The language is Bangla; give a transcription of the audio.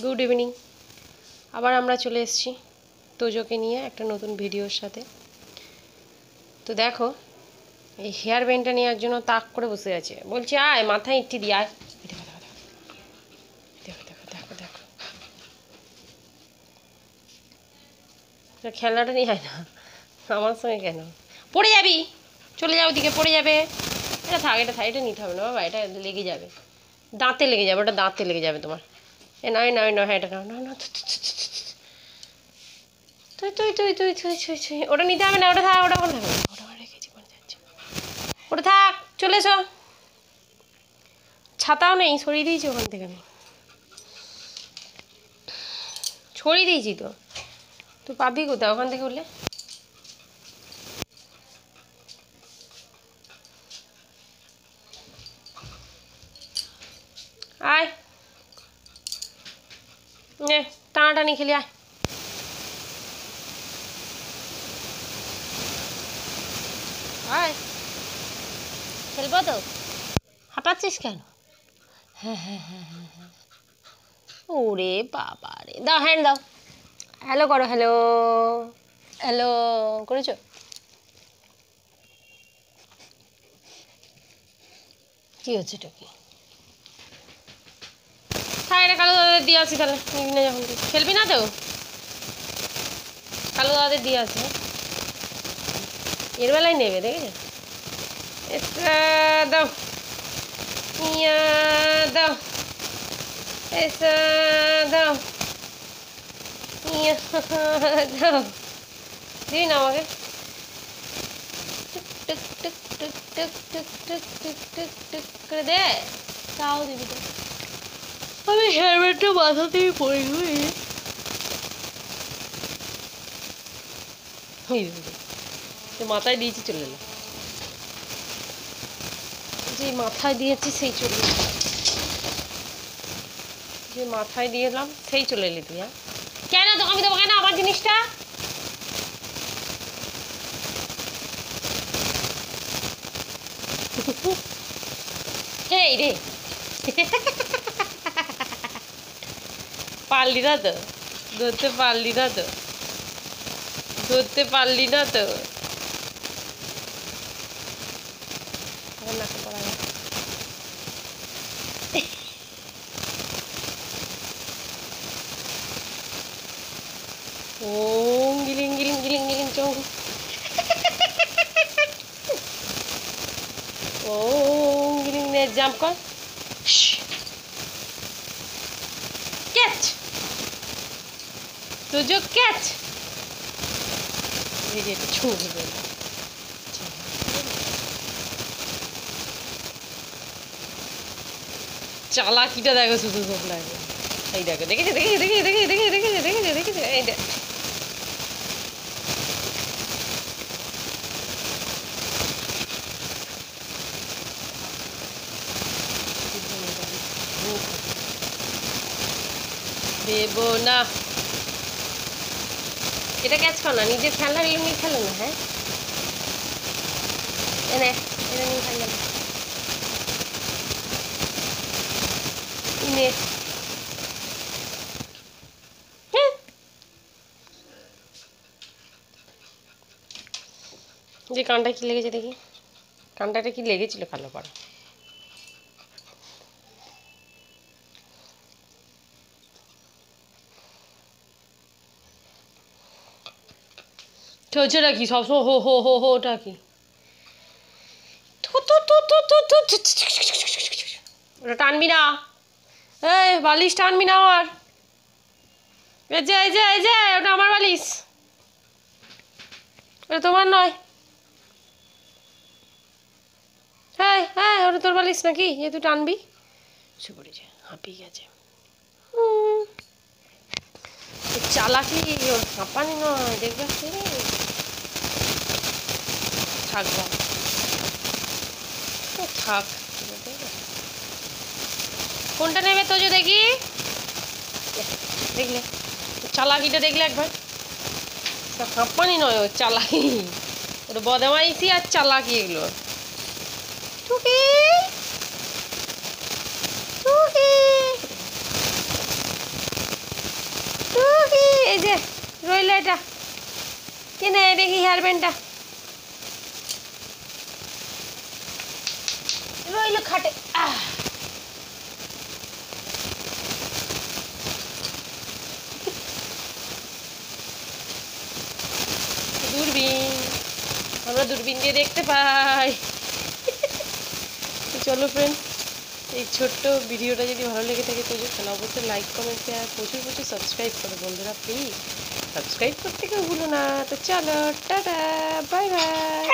Good evening. আবার আমরা চলে এসেছি তোজোকে নিয়ে একটা নতুন ভিডিওর সাথে। তো দেখো, এই হেয়ার ব্যান্ডটা নেওয়ার জন্য তাক করে বসে আছে। বলছি আয়, মাথায় ইট্টি দিয়ে আয়। দেখো দেখো দেখো দেখো দেখো দেখো, খেলনাটা নিয়ে আয় না, আমার সঙ্গে কেন পড়ে যাবি? চলে যাও, ওদিকে পড়ে যাবে। এটা থাক, এটা থাক, এটা নিতে হবে না বাবা, এটা লেগে যাবে, দাঁতে লেগে যাবে, ওটা দাঁতে লেগে যাবে তোমার। এ নয় নয় নয়, হ্যাঁ এটা নাও না না, তুই তুই তুই তুই তুই তুই তুই ওটা নিতে হবে না, ওটা থাক, ওটা ওখানে থাকবে, ওটা রেখেছি, ওটা থাক, চলে এসো। ছাতাও নেই, সরিয়ে দিয়েছি ওখান থেকে, আমি সরিয়ে দিয়েছি তো। তুই পাবি কোথায় ওখান থেকে উঠলে? আয়, নে টানাটানি খেলি, আয়। আয়, খেলবো তো, হাঁপাচ্ছিস কেন? হ্যাঁ হ্যাঁ হ্যাঁ হ্যাঁ হ্যাঁ, ওরে বাবা রে, দাও হ্যান্ড দাও, হ্যালো করো, হ্যালো হ্যালো করেছো? কি হচ্ছে এটা? কি হ্যাঁ, এটা কালো দাদাদের দিয়ে আসি তাহলে, নিবি না যখন খেলবি না তো, কালো দাদাদের দিয়ে আসি। এর বেলায় নেবে, দেখেছো? এটা দাও, ইয়া দাও, এসা দাও, ইয়া দাও, দিবি না আমাকে? টুক টুক টুক টুক টুক টুক টুক টুক টুক করে দে, তাও দিবি তো। আমি হেলমেটটা মাথাতেই পড়ি, মাথায় দিয়েছি চলে এলো, যে মাথায় দিয়েছি সেই চলে এলো, যে মাথায় দিয়ে এলাম সেই চলে এলি তুই। হ্যাঁ কেন তো আমি দেবো কেন আমার জিনিসটা? এই রে, পারলি না তো, ধরতে পারলি না তো, ধরতে পারলি না তো। নাকে পড়া যায়, ও গিলিং গিলিং গিলিং গিলিং চঙ্গু, ও গিলিং নে জাম্প কর, ক্যাচ তুজো ক্যাচ, এই যে এটা ছুঁড়ে দেবে, চালাকিটা দেখো শুধু সব লাগে। এই দেখো, দেখেছি দেখেছি দেখেছি দেখেছি দেখেছি দেখেছি দেখেছি দেখেছি, এই দেখ দেব না, এটা ক্যাচ কর না, নিজের খেলনা এমনি খেলো না। হ্যাঁ এনে, এটা নিয়ে খেলনা নে, যে কানটা কি লেগেছে দেখি, কানটাটা কি লেগেছিল কালো পাড়া? হচ্ছেটা কি সবসময় হো হো হো হো, ওটা কি? ওটা টানবি না, এই বালিশ টানবি না আমার, এই যে এই যে এই যে ওটা আমার বালিশ, ওটা তোমার নয়। হ্যাঁ হ্যাঁ, ওটা তোর বালিশ নাকি যে তুই টানবি? সে পড়েছে, হাঁপিয়ে গেছে, চালাকি ওর হাঁপানি নয়, দেখবে থাক থাক। কোনটা নেবে তো যে দেখি, দেখলে চালাকিটা দেখলে একবার, হাঁপানি নয় ও চালাকি, ওটা বদমাইশি আর চালাকি এগুলো। টুকি টুকি রইল এটা কিনে দেখি হেয়ার ব্যান্ডটা রইল খাটে। দূরবীন, আমরা দূরবীন দিয়ে দেখতে পাই। চলো ফ্রেন্ড, এই ছোট্ট ভিডিওটা যদি ভালো লেগে থাকে তো তাহলে অবশ্যই লাইক কমেন্ট শেয়ার প্রচুর প্রচুর সাবস্ক্রাইব করো বন্ধুরা, প্লিজ সাবস্ক্রাইব করতে কেউ ভুলো না। তো চলো টাটা, বাই বাই।